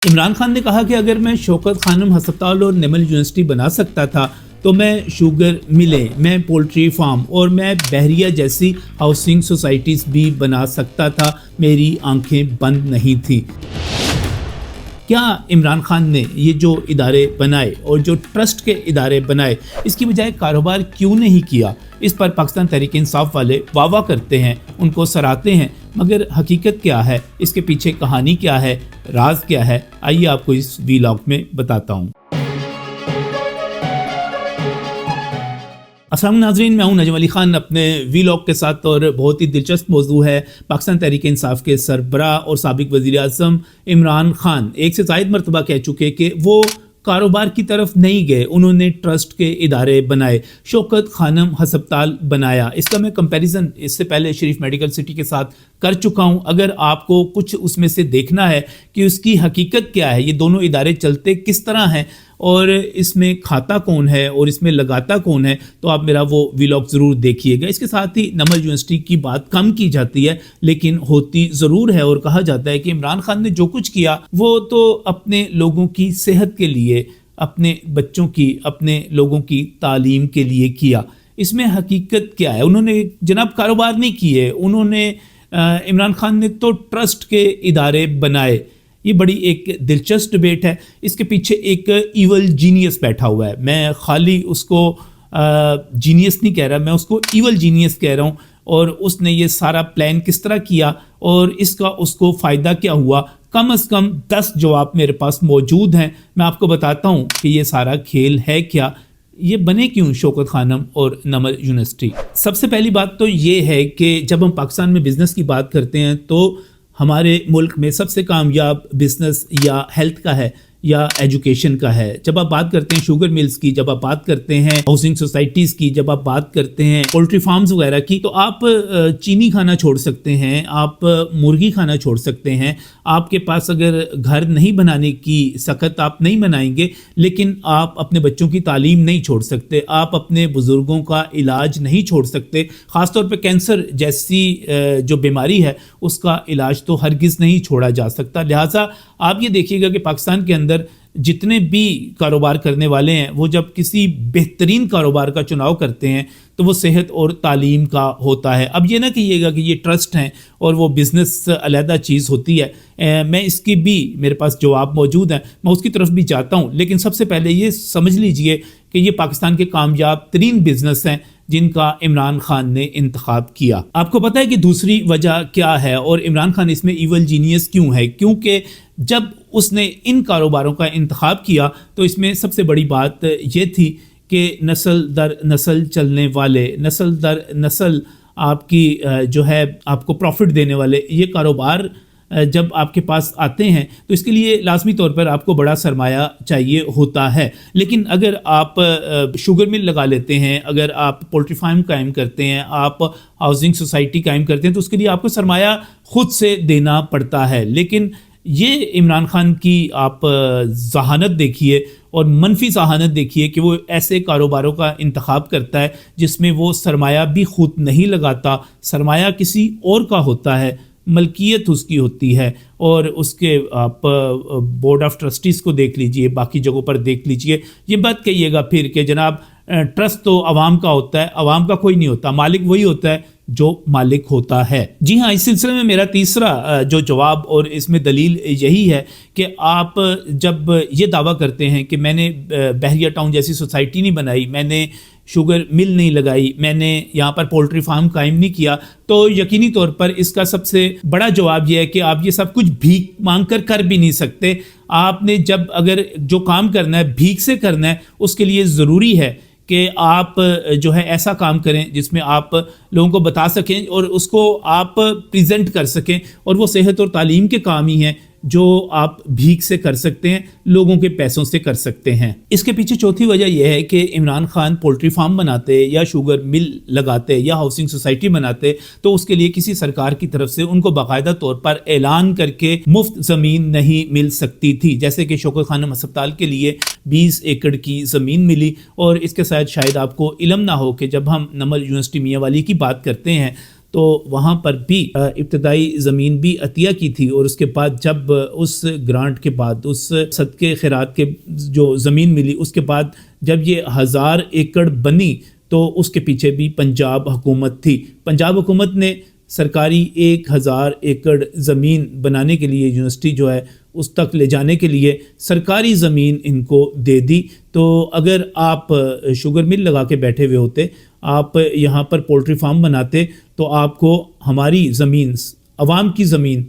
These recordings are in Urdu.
عمران خان نے کہا کہ اگر میں شوکت خانم ہسپتال اور نمل یونیورسٹی بنا سکتا تھا تو میں شوگر ملیں، میں پولٹری فارم اور میں بحریہ جیسی ہاؤسنگ سوسائٹیز بھی بنا سکتا تھا، میری آنکھیں بند نہیں تھیں۔ کیا عمران خان نے یہ جو ادارے بنائے اور جو ٹرسٹ کے ادارے بنائے، اس کی بجائے کاروبار کیوں نہیں کیا؟ اس پر پاکستان تحریک انصاف والے واہ واہ کرتے ہیں، ان کو سراہتے ہیں، مگر حقیقت کیا ہے؟ اس کے پیچھے کہانی کیا ہے؟ راز کیا ہے؟ آئیے آپ کو اس ویلاگ میں بتاتا ہوں۔ السلام ناظرین، میں ہوں نجم علی خان اپنے ویلاگ کے ساتھ، اور بہت ہی دلچسپ موضوع ہے۔ پاکستان تحریک انصاف کے سربراہ اور سابق وزیر اعظم عمران خان ایک سے زائد مرتبہ کہہ چکے کہ وہ کاروبار کی طرف نہیں گئے، انہوں نے ٹرسٹ کے ادارے بنائے، شوکت خانم ہسپتال بنایا۔ اس کا میں کمپیریزن اس سے پہلے شریف میڈیکل سٹی کے ساتھ کر چکا ہوں۔ اگر آپ کو کچھ اس میں سے دیکھنا ہے کہ اس کی حقیقت کیا ہے، یہ دونوں ادارے چلتے کس طرح ہیں اور اس میں کھاتا کون ہے اور اس میں لگاتا کون ہے، تو آپ میرا وہ ویلاگ ضرور دیکھیے گا۔ اس کے ساتھ ہی نمل یونیورسٹی کی بات کم کی جاتی ہے لیکن ہوتی ضرور ہے، اور کہا جاتا ہے کہ عمران خان نے جو کچھ کیا وہ تو اپنے لوگوں کی صحت کے لیے، اپنے بچوں کی، اپنے لوگوں کی تعلیم کے لیے کیا۔ اس میں حقیقت کیا ہے؟ انہوں نے جناب کاروبار نہیں کیے، انہوں نے عمران خان نے تو ٹرسٹ کے ادارے بنائے۔ یہ بڑی ایک دلچسپ ڈبیٹ ہے۔ اس کے پیچھے ایک ایول جینیس بیٹھا ہوا ہے۔ میں خالی اس کو جینیس نہیں کہہ رہا، میں اس کو ایول جینیس کہہ رہا ہوں، اور اس نے یہ سارا پلان کس طرح کیا اور اس کا اس کو فائدہ کیا ہوا، کم از کم 10 جواب میرے پاس موجود ہیں۔ میں آپ کو بتاتا ہوں کہ یہ سارا کھیل ہے کیا، یہ بنے کیوں شوکت خانم اور نمل یونیورسٹی۔ سب سے پہلی بات تو یہ ہے کہ جب ہم پاکستان میں بزنس کی بات کرتے ہیں تو ہمارے ملک میں سب سے کامیاب بزنس یا ہیلتھ کا ہے یا ایجوکیشن کا ہے۔ جب آپ بات کرتے ہیں شوگر ملز کی، جب آپ بات کرتے ہیں ہاؤسنگ سوسائٹیز کی، جب آپ بات کرتے ہیں پولٹری فارمز وغیرہ کی، تو آپ چینی کھانا چھوڑ سکتے ہیں، آپ مرغی کھانا چھوڑ سکتے ہیں، آپ کے پاس اگر گھر نہیں بنانے کی سخت آپ نہیں بنائیں گے، لیکن آپ اپنے بچوں کی تعلیم نہیں چھوڑ سکتے، آپ اپنے بزرگوں کا علاج نہیں چھوڑ سکتے۔ خاص طور پہ کینسر جیسی جو بیماری ہے اس کا علاج تو ہرگز نہیں چھوڑا جا سکتا۔ لہٰذا آپ یہ دیکھیے گا کہ پاکستان کے اندر جتنے بھی کاروبار کرنے والے ہیں وہ جب کسی بہترین کاروبار کا چناؤ کرتے ہیں تو وہ صحت اور تعلیم کا ہوتا ہے۔ اب یہ نہ کہیے گا کہ یہ ٹرسٹ ہیں اور وہ بزنس علیحدہ چیز ہوتی ہے، میں اس کی بھی میرے پاس جواب موجود ہیں، میں اس کی طرف بھی جاتا ہوں، لیکن سب سے پہلے یہ سمجھ لیجئے کہ یہ پاکستان کے کامیاب ترین بزنس ہیں جن کا عمران خان نے انتخاب کیا۔ آپ کو پتہ ہے کہ دوسری وجہ کیا ہے اور عمران خان اس میں ایول جینیس کیوں ہے؟ کیونکہ جب اس نے ان کاروباروں کا انتخاب کیا تو اس میں سب سے بڑی بات یہ تھی کہ نسل در نسل چلنے والے، نسل در نسل آپ کی جو ہے آپ کو پروفٹ دینے والے یہ کاروبار جب آپ کے پاس آتے ہیں تو اس کے لیے لازمی طور پر آپ کو بڑا سرمایہ چاہیے ہوتا ہے۔ لیکن اگر آپ شوگر مل لگا لیتے ہیں، اگر آپ پولٹری فارم قائم کرتے ہیں، آپ ہاؤسنگ سوسائٹی قائم کرتے ہیں، تو اس کے لیے آپ کو سرمایہ خود سے دینا پڑتا ہے۔ لیکن یہ عمران خان کی آپ ذہانت دیکھیے اور منفی ذہانت دیکھیے کہ وہ ایسے کاروباروں کا انتخاب کرتا ہے جس میں وہ سرمایہ بھی خود نہیں لگاتا، سرمایہ کسی اور کا ہوتا ہے، ملکیت اس کی ہوتی ہے، اور اس کے آپ بورڈ آف ٹرسٹیز کو دیکھ لیجئے، باقی جگہوں پر دیکھ لیجئے۔ یہ بات کہیے گا پھر کہ جناب ٹرسٹ تو عوام کا ہوتا ہے، عوام کا کوئی نہیں ہوتا، مالک وہی ہوتا ہے جو مالک ہوتا ہے۔ جی ہاں، اس سلسلے میں میرا تیسرا جو جواب اور اس میں دلیل یہی ہے کہ آپ جب یہ دعویٰ کرتے ہیں کہ میں نے بحریہ ٹاؤن جیسی سوسائٹی نہیں بنائی، میں نے شوگر مل نہیں لگائی، میں نے یہاں پر پولٹری فارم قائم نہیں کیا، تو یقینی طور پر اس کا سب سے بڑا جواب یہ ہے کہ آپ یہ سب کچھ بھیک مانگ کر بھی نہیں سکتے۔ آپ نے جب اگر جو کام کرنا ہے بھیک سے کرنا ہے، اس کے لیے ضروری ہے کہ آپ جو ہے ایسا کام کریں جس میں آپ لوگوں کو بتا سکیں اور اس کو آپ پریزنٹ کر سکیں، اور وہ صحت اور تعلیم کے کام ہی ہیں جو آپ بھیک سے کر سکتے ہیں، لوگوں کے پیسوں سے کر سکتے ہیں۔ اس کے پیچھے چوتھی وجہ یہ ہے کہ عمران خان پولٹری فارم بناتے یا شوگر مل لگاتے یا ہاؤسنگ سوسائٹی بناتے تو اس کے لیے کسی سرکار کی طرف سے ان کو باقاعدہ طور پر اعلان کر کے مفت زمین نہیں مل سکتی تھی، جیسے کہ شوکت خانم ہسپتال کے لیے 20 ایکڑ کی زمین ملی۔ اور اس کے ساتھ شاید آپ کو علم نہ ہو کہ جب ہم نمل یونیورسٹی میاں والی کی بات کرتے ہیں تو وہاں پر بھی ابتدائی زمین بھی عطیہ کی تھی، اور اس کے بعد جب اس گرانٹ کے بعد، اس صدقے خیرات کے جو زمین ملی، اس کے بعد جب یہ 1000 ایکڑ بنی تو اس کے پیچھے بھی پنجاب حکومت تھی۔ پنجاب حکومت نے سرکاری 1000 ایکڑ زمین بنانے کے لیے، یونیورسٹی جو ہے اس تک لے جانے کے لیے سرکاری زمین ان کو دے دی۔ تو اگر آپ شوگر مل لگا کے بیٹھے ہوئے ہوتے، آپ یہاں پر پولٹری فارم بناتے، تو آپ کو ہماری زمین، عوام کی زمین،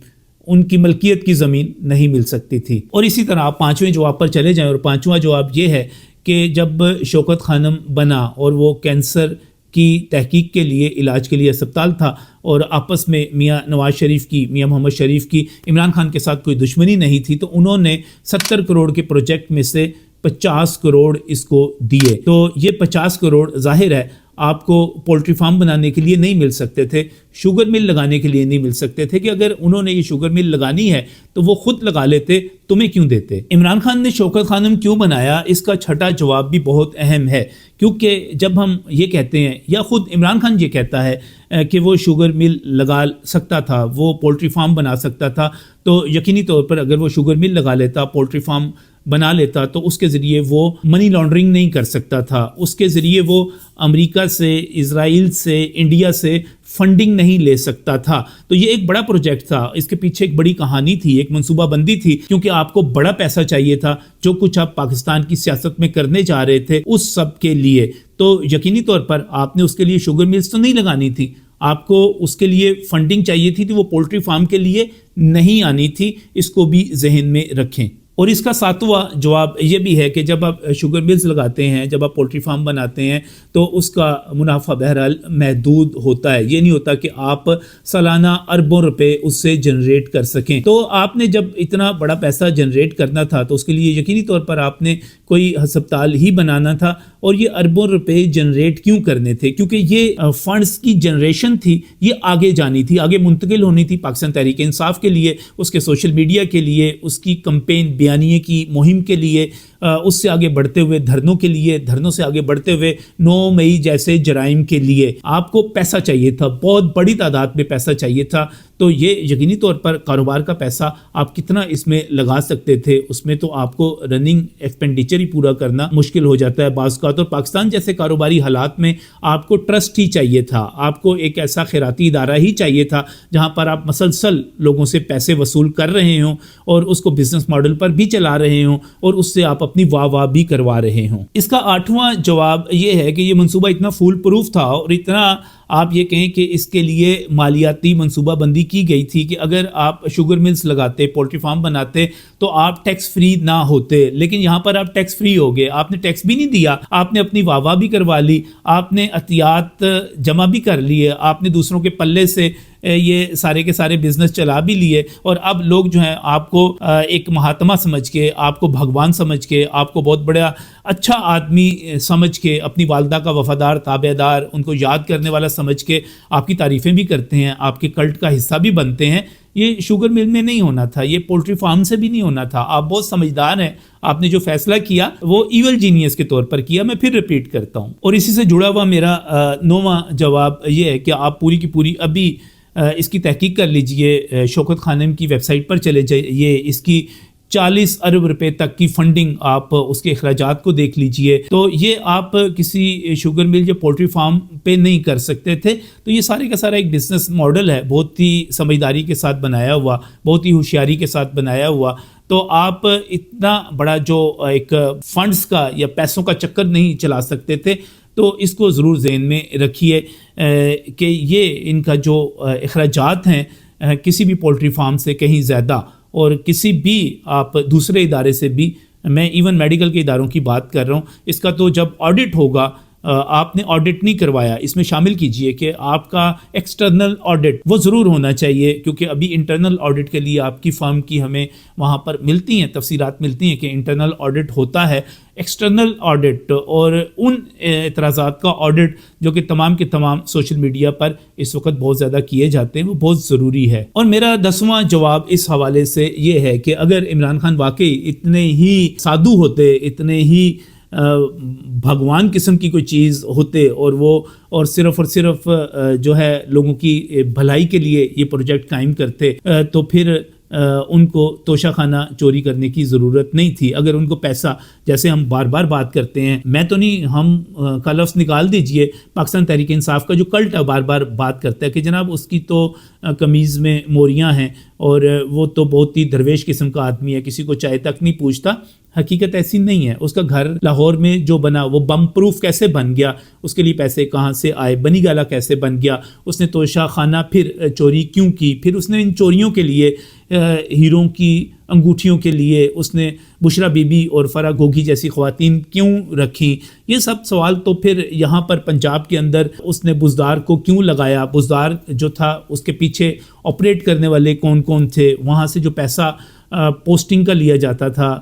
ان کی ملکیت کی زمین نہیں مل سکتی تھی۔ اور اسی طرح آپ 5ویں جواب پر چلے جائیں، اور 5واں جواب یہ ہے کہ جب شوکت خانم بنا اور وہ کینسر کی تحقیق کے لیے، علاج کے لیے اسپتال تھا، اور آپس میں میاں نواز شریف کی، میاں محمد شریف کی عمران خان کے ساتھ کوئی دشمنی نہیں تھی، تو انہوں نے 70 کروڑ کے پروجیکٹ میں سے 50 کروڑ اس کو دیے۔ تو یہ 50 کروڑ ظاہر ہے آپ کو پولٹری فارم بنانے کے لیے نہیں مل سکتے تھے، شوگر مل لگانے کے لیے نہیں مل سکتے تھے، کہ اگر انہوں نے یہ شوگر مل لگانی ہے تو وہ خود لگا لیتے، تمہیں کیوں دیتے؟ عمران خان نے شوکت خانم کیوں بنایا، اس کا چھٹا جواب بھی بہت اہم ہے، کیونکہ جب ہم یہ کہتے ہیں، یا خود عمران خان یہ کہتا ہے کہ وہ شوگر مل لگا سکتا تھا، وہ پولٹری فارم بنا سکتا تھا، تو یقینی طور پر اگر وہ شوگر مل لگا لیتا، پولٹری فارم بنا لیتا، تو اس کے ذریعے وہ منی لانڈرنگ نہیں کر سکتا تھا، اس کے ذریعے وہ امریکہ سے، اسرائیل سے، انڈیا سے فنڈنگ نہیں لے سکتا تھا۔ تو یہ ایک بڑا پروجیکٹ تھا، اس کے پیچھے ایک بڑی کہانی تھی، ایک منصوبہ بندی تھی، کیونکہ آپ کو بڑا پیسہ چاہیے تھا، جو کچھ آپ پاکستان کی سیاست میں کرنے جا رہے تھے اس سب کے لیے۔ تو یقینی طور پر آپ نے اس کے لیے شوگر ملز تو نہیں لگانی تھی، آپ کو اس کے لیے فنڈنگ چاہیے تھی، وہ پولٹری فارم کے لیے نہیں آنی تھی، اس کو بھی ذہن میں رکھیں۔ اور اس کا 7واں جواب یہ بھی ہے کہ جب آپ شوگر ملز لگاتے ہیں، جب آپ پولٹری فارم بناتے ہیں، تو اس کا منافع بہرحال محدود ہوتا ہے، یہ نہیں ہوتا کہ آپ سالانہ اربوں روپے اس سے جنریٹ کر سکیں۔ تو آپ نے جب اتنا بڑا پیسہ جنریٹ کرنا تھا تو اس کے لیے یقینی طور پر آپ نے کوئی ہسپتال ہی بنانا تھا، اور یہ اربوں روپے جنریٹ کیوں کرنے تھے؟ کیونکہ یہ فنڈز کی جنریشن تھی، یہ آگے جانی تھی، آگے منتقل ہونی تھی پاکستان تحریک انصاف کے لیے، اس کے سوشل میڈیا کے لیے، اس کی کمپین بیانیے کی مہم کے لیے، اس سے آگے بڑھتے ہوئے دھرنوں کے لیے، دھرنوں سے آگے بڑھتے ہوئے 9 مئی جیسے جرائم کے لیے آپ کو پیسہ چاہیے تھا، بہت بڑی تعداد میں پیسہ چاہیے تھا۔ تو یہ یقینی طور پر کاروبار کا پیسہ آپ کتنا اس میں لگا سکتے تھے؟ اس میں تو آپ کو رننگ ایکسپینڈیچر ہی پورا کرنا مشکل ہو جاتا ہے بعض اوقات، اور پاکستان جیسے کاروباری حالات میں آپ کو ٹرسٹ ہی چاہیے تھا، آپ کو ایک ایسا خیراتی ادارہ ہی چاہیے تھا جہاں پر آپ مسلسل لوگوں سے پیسے وصول کر رہے ہوں، اور اس کو بزنس ماڈل پر بھی چلا رہے ہوں، اور اس سے آپ اپنی واہ واہ بھی کروا رہے ہوں۔ اس کا 8واں جواب یہ ہے کہ یہ منصوبہ اتنا فول پروف تھا، اور اتنا آپ یہ کہیں کہ اس کے لیے مالیاتی منصوبہ بندی کی گئی تھی کہ اگر آپ شوگر ملز لگاتے، پولٹری فارم بناتے، تو آپ ٹیکس فری نہ ہوتے، لیکن یہاں پر آپ ٹیکس فری ہو گئے، آپ نے ٹیکس بھی نہیں دیا، آپ نے اپنی واہ واہ بھی کروا لی، آپ نے عطیات جمع بھی کر لیے، آپ نے دوسروں کے پلے سے یہ سارے کے سارے بزنس چلا بھی لیے، اور اب لوگ جو ہیں آپ کو ایک مہاتما سمجھ کے، آپ کو بھگوان سمجھ کے، آپ کو بہت بڑا اچھا آدمی سمجھ کے، اپنی والدہ کا وفادار تابع دار، ان کو یاد کرنے والا سمجھ کے آپ کی تعریفیں بھی کرتے ہیں، آپ کے کلٹ کا حصہ بھی بنتے ہیں۔ یہ شوگر مل میں نہیں ہونا تھا، یہ پولٹری فارم سے بھی نہیں ہونا تھا۔ آپ بہت سمجھدار ہیں، آپ نے جو فیصلہ کیا وہ ایول جینیس کے طور پر کیا، میں پھر ریپیٹ کرتا ہوں۔ اور اسی سے جڑا ہوا میرا 9واں جواب یہ ہے کہ آپ پوری کی پوری ابھی اس کی تحقیق کر لیجئے، شوکت خانم کی ویب سائٹ پر چلے جائیے، اس کی 40 ارب روپے تک کی فنڈنگ، آپ اس کے اخراجات کو دیکھ لیجئے۔ تو یہ آپ کسی شوگر مل یا پولٹری فارم پہ نہیں کر سکتے تھے۔ تو یہ سارے کا سارا ایک بزنس ماڈل ہے، بہت ہی سمجھداری کے ساتھ بنایا ہوا، بہت ہی ہوشیاری کے ساتھ بنایا ہوا۔ تو آپ اتنا بڑا جو ایک فنڈز کا یا پیسوں کا چکر نہیں چلا سکتے تھے۔ تو اس کو ضرور ذہن میں رکھیے کہ یہ ان کا جو اخراجات ہیں کسی بھی پولٹری فارم سے کہیں زیادہ، اور کسی بھی آپ دوسرے ادارے سے بھی، میں ایون میڈیکل کے اداروں کی بات کر رہا ہوں، اس کا تو جب آڈٹ ہوگا، آپ نے آڈٹ نہیں کروایا، اس میں شامل کیجئے کہ آپ کا ایکسٹرنل آڈٹ وہ ضرور ہونا چاہیے، کیونکہ ابھی انٹرنل آڈٹ کے لیے آپ کی فرم کی ہمیں وہاں پر ملتی ہیں تفصیلات، ملتی ہیں کہ انٹرنل آڈٹ ہوتا ہے، ایکسٹرنل آڈٹ اور ان اعتراضات کا آڈٹ جو کہ تمام کے تمام سوشل میڈیا پر اس وقت بہت زیادہ کیے جاتے ہیں، وہ بہت ضروری ہے۔ اور میرا 10واں جواب اس حوالے سے یہ ہے کہ اگر عمران خان واقعی اتنے ہی سادھو ہوتے، اتنے ہی بھگوان قسم کی کوئی چیز ہوتے اور صرف جو ہے لوگوں کی بھلائی کے لیے یہ پروجیکٹ قائم کرتے تو پھر ان کو توشہ خانہ چوری کرنے کی ضرورت نہیں تھی. اگر ان کو پیسہ، جیسے ہم بار بار بات کرتے ہیں، میں تو نہیں، ہم کا لفظ نکال دیجئے، پاکستان تحریک انصاف کا جو کلٹ ہے بار بار بات کرتا ہے کہ جناب اس کی تو قمیض میں موریاں ہیں اور وہ تو بہت ہی درویش قسم کا آدمی ہے، کسی کو چائے تک نہیں پوچھتا. حقیقت ایسی نہیں ہے. اس کا گھر لاہور میں جو بنا وہ بم پروف کیسے بن گیا، اس کے لیے پیسے کہاں سے آئے، بنی گالا کیسے بن گیا، اس نے توشہ خانہ پھر چوری کیوں کی، پھر اس نے ان چوریوں کے لیے ہیروں کی انگوٹھیوں کے لیے اس نے بشرا بی بی اور فرح گوگی جیسی خواتین کیوں رکھیں. یہ سب سوال تو پھر یہاں پر پنجاب کے اندر اس نے بزدار کو کیوں لگایا، بزدار جو تھا اس کے پیچھے آپریٹ کرنے والے کون کون تھے، وہاں سے جو پیسہ پوسٹنگ کا لیا جاتا تھا،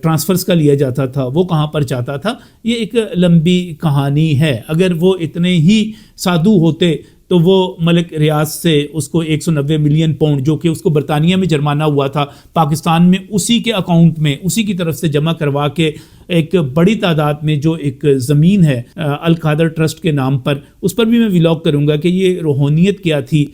ٹرانسفرز کا لیا جاتا تھا، وہ کہاں پر جاتا تھا. یہ ایک لمبی کہانی ہے. اگر وہ اتنے ہی سادھو ہوتے تو وہ ملک ریاض سے اس کو 190 ملین پاؤنڈ جو کہ اس کو برطانیہ میں جرمانہ ہوا تھا، پاکستان میں اسی کے اکاؤنٹ میں اسی کی طرف سے جمع کروا کے ایک بڑی تعداد میں جو ایک زمین ہے القادر ٹرسٹ کے نام پر، اس پر بھی میں ولاگ کروں گا کہ یہ روحانیت کیا تھی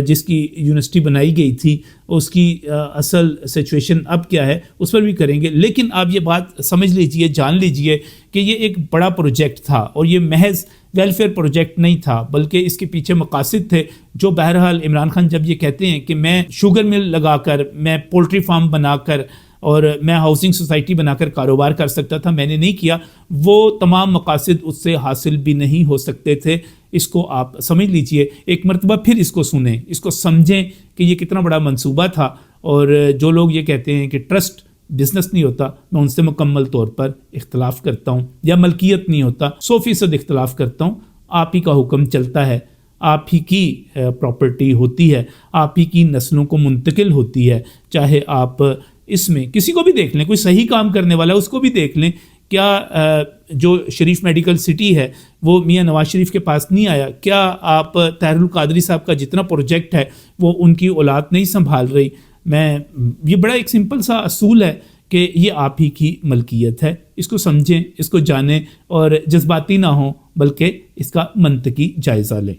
جس کی یونیورسٹی بنائی گئی تھی، اس کی اصل سچویشن اب کیا ہے، اس پر بھی کریں گے. لیکن آپ یہ بات سمجھ لیجئے، جان لیجئے کہ یہ ایک بڑا پروجیکٹ تھا اور یہ محض ویلفیئر پروجیکٹ نہیں تھا، بلکہ اس کے پیچھے مقاصد تھے جو بہرحال عمران خان جب یہ کہتے ہیں کہ میں شوگر مل لگا کر، میں پولٹری فارم بنا کر اور میں ہاؤسنگ سوسائٹی بنا کر کاروبار کر سکتا تھا، میں نے نہیں کیا، وہ تمام مقاصد اس سے حاصل بھی نہیں ہو سکتے تھے. اس کو آپ سمجھ لیجئے، ایک مرتبہ پھر اس کو سنیں، اس کو سمجھیں کہ یہ کتنا بڑا منصوبہ تھا. اور جو لوگ یہ کہتے ہیں کہ ٹرسٹ بزنس نہیں ہوتا، میں ان سے مکمل طور پر اختلاف کرتا ہوں، یا ملکیت نہیں ہوتا، 100% اختلاف کرتا ہوں. آپ ہی کا حکم چلتا ہے، آپ ہی کی پراپرٹی ہوتی ہے، آپ ہی کی نسلوں کو منتقل ہوتی ہے. چاہے آپ اس میں کسی کو بھی دیکھ لیں، کوئی صحیح کام کرنے والا اس کو بھی دیکھ لیں. کیا جو شریف میڈیکل سٹی ہے وہ میاں نواز شریف کے پاس نہیں آیا؟ کیا آپ طاہر القادری صاحب کا جتنا پروجیکٹ ہے وہ ان کی اولاد نہیں سنبھال رہی؟ یہ بڑا ایک سمپل سا اصول ہے کہ یہ آپ ہی کی ملکیت ہے. اس کو سمجھیں، اس کو جانیں اور جذباتی نہ ہوں، بلکہ اس کا منطقی جائزہ لیں.